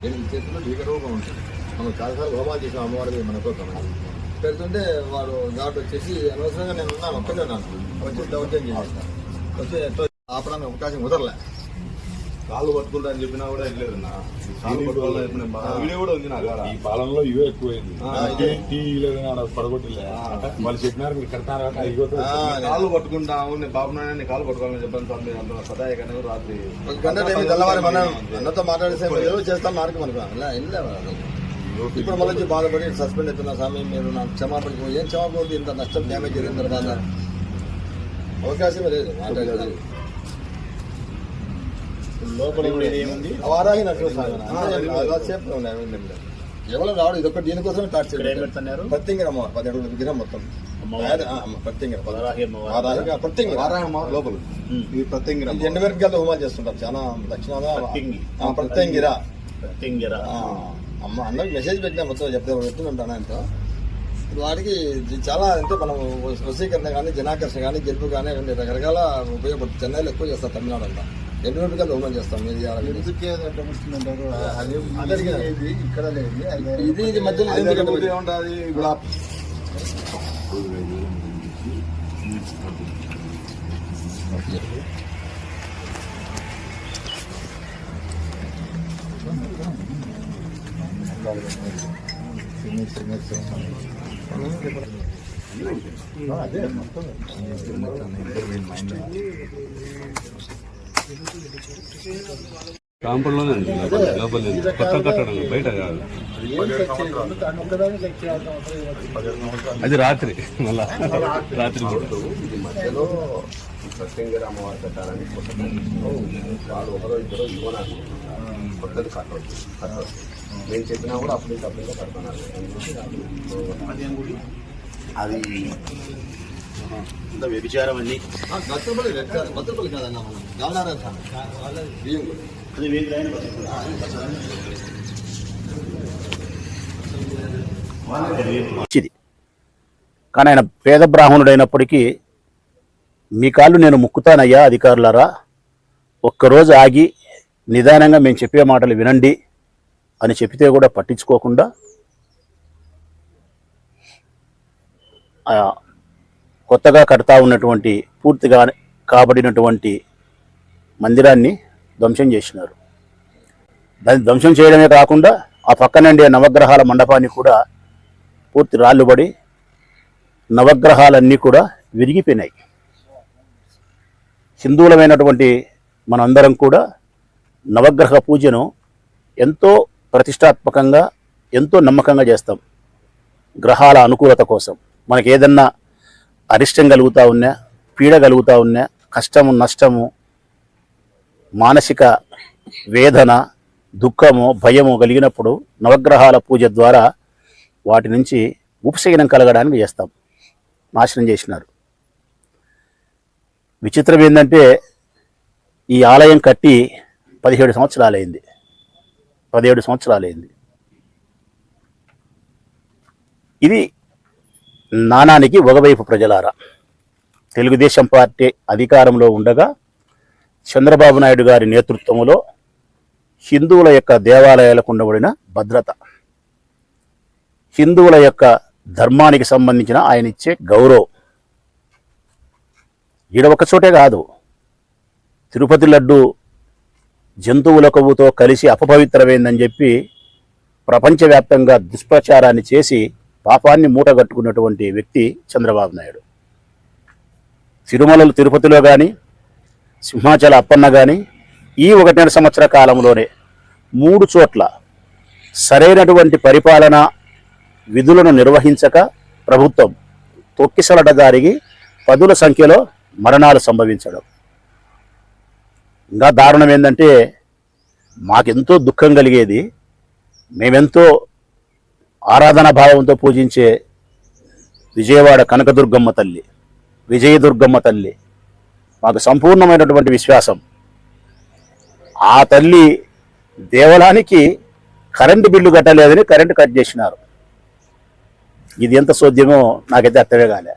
చేతిలో భీకరంగా ఉంటుంది. మనం చాలాసార్లు హోమాలు చేసాం అమ్మవారిది మనతో పెడుతుంటే వాడు ఘాట్ వచ్చేసి అనవసరంగా నేను ఉన్నాను ఒక్కడే ఉన్నాను వచ్చి దౌర్జన్యం చేసేస్తాను. వచ్చి ఆపడానికి అవకాశం కుదరలే. కాళ్ళు పట్టుకుంటా అని చెప్పినా కూడా వెళ్ళలేదు. వీడియో కూడా ఉంది నాకు. ఈ పాలనలో ఇవే ఎక్కువైంది. పడగొట్టలే వాళ్ళు చెప్పినారు మీరు కడతారా కాళ్ళు పట్టుకుంటా నేను బాబు నాయన కాళ్ళు పట్టుకోవాలని చెప్పాను స్వామి. అందులో సదాయకనే రాత్రి గంట తెల్లవారి మనం అన్నతో మాట్లాడితే చేస్తాం మార్గం అనుకున్నాం. ఇప్పుడు మళ్ళీ బాధపడి సస్పెండ్ అవుతున్నా స్వామి మీరు నాకు క్షమాపణ ఏం క్షమాపణ ఇంత నష్టం డ్యామేజ్ జరిగిన తర్వాత అవకాశమే లేదు మాట్లాడేది. వారాహి ఎవరు రావడం ఇదొక దీనికోసమే స్టార్ట్ చేయారు. ప్రత్యంగిర అమ్మవారు 17 విగ్రహం మొత్తం లోపల ఈ ప్రత్యంగిర 2 వర్గాల్లో హోమాలు చేస్తుంటారు. చాలా దక్షిణంగా ప్రత్యంగిర అమ్మ అన్నకి మెసేజ్ పెట్టినా మొత్తం చెప్తుంటాను ఆయనతో. వాటికి చాలా అంటే మనం వశీకరణ కానీ జనాకర్షణ కానీ గెలుపు కానీ రకరకాల ఉపయోగపడుతుంది. చెన్నైలో ఎక్కువ చేస్తారు, తమిళనాడు అంతా 2 వర్గాలు హోమం చేస్తాం. ఇది మధ్యలో అదే మొత్తం కాంపౌండ్లోనే లోపల కొత్త కట్టడం బయట కాదు. అది రాత్రి మళ్ళా రాత్రి మధ్యలో ప్రత్యంగిర అమ్మవారు పెట్టాలని వాళ్ళు ఒకరో ఇద్దరు ఇవ్వనాలి. కొత్తది కట్టవచ్చు. నేను చెప్పినా కూడా అప్పుడు కడుతున్నారు. అది వ్యభిచారం అన్ని భద్రపల్లి కాదన్నా మనం గమనారాయణ కానీ ఆయన పేద బ్రాహ్మణుడైనప్పటికీ మీ కాళ్ళు నేను ముక్కుతానయ్యా అధికారులారా, ఒక్కరోజు ఆగి నిదానంగా మేము చెప్పే మాటలు వినండి అని చెప్పితే కూడా పట్టించుకోకుండా కొత్తగా కడతా ఉన్నటువంటి పూర్తిగా కాబడినటువంటి మందిరాన్ని ధ్వంసం చేసినారు. దాన్ని ధ్వంసం చేయడమే కాకుండా ఆ పక్కనండి నవగ్రహాల మండపాన్ని కూడా పూర్తి రాళ్ళుబడి నవగ్రహాలన్నీ కూడా విరిగిపోయినాయి. హిందువులమైనటువంటి మనందరం కూడా నవగ్రహ పూజను ఎంతో ప్రతిష్టాత్మకంగా ఎంతో నమ్మకంగా చేస్తాం. గ్రహాల అనుకూలత కోసం మనకి ఏదన్నా అరిష్టం కలుగుతూ ఉన్నా, పీడ కలుగుతూ ఉన్నా, కష్టము నష్టము మానసిక వేదన దుఃఖము భయము కలిగినప్పుడు నవగ్రహాల పూజ ద్వారా వాటి నుంచి ఉపశమనం కలగడానికి చేస్తాం. నాశనం చేసినారు. విచిత్రం ఏంటంటే ఈ ఆలయం కట్టి 17 సంవత్సరాలైంది. 17 సంవత్సరాలైంది. ఇది నానానికి ఒకవైపు ప్రజలారా, తెలుగుదేశం పార్టీ అధికారంలో ఉండగా చంద్రబాబు నాయుడు గారి నేతృత్వంలో హిందువుల యొక్క దేవాలయాలకు ఉండబడిన భద్రత, హిందువుల యొక్క ధర్మానికి సంబంధించిన ఆయన ఇచ్చే గౌరవం, ఈడ ఒకచోటే కాదు, తిరుపతి లడ్డు జంతువుల కొవ్వుతో కలిసి అపవిత్రమైందని చెప్పి ప్రపంచవ్యాప్తంగా దుష్ప్రచారాన్ని చేసి పాపాన్ని మూటగట్టుకున్నటువంటి వ్యక్తి చంద్రబాబు నాయుడు. తిరుమలలో తిరుపతిలో కానీ సింహాచల అప్పన్న కానీ ఈ 1.5 సంవత్సర కాలంలోనే 3 చోట్ల సరైనటువంటి పరిపాలన విధులను నిర్వహించక ప్రభుత్వం తొక్కిసలట దారికి 10ల సంఖ్యలో మరణాలు సంభవించడం. ఇంకా దారుణం ఏంటంటే మాకెంతో దుఃఖం కలిగేది, మేమెంతో ఆరాధనా భావంతో పూజించే విజయవాడ కనకదుర్గమ్మ తల్లి, విజయదుర్గమ్మ తల్లి మాకు సంపూర్ణమైనటువంటి విశ్వాసం. ఆ తల్లి దేవాలయానికి కరెంటు బిల్లు కట్టలేదని కరెంటు కట్ చేసినారు. ఇది ఎంత సోద్యమో నాకైతే అర్థమే కాలే.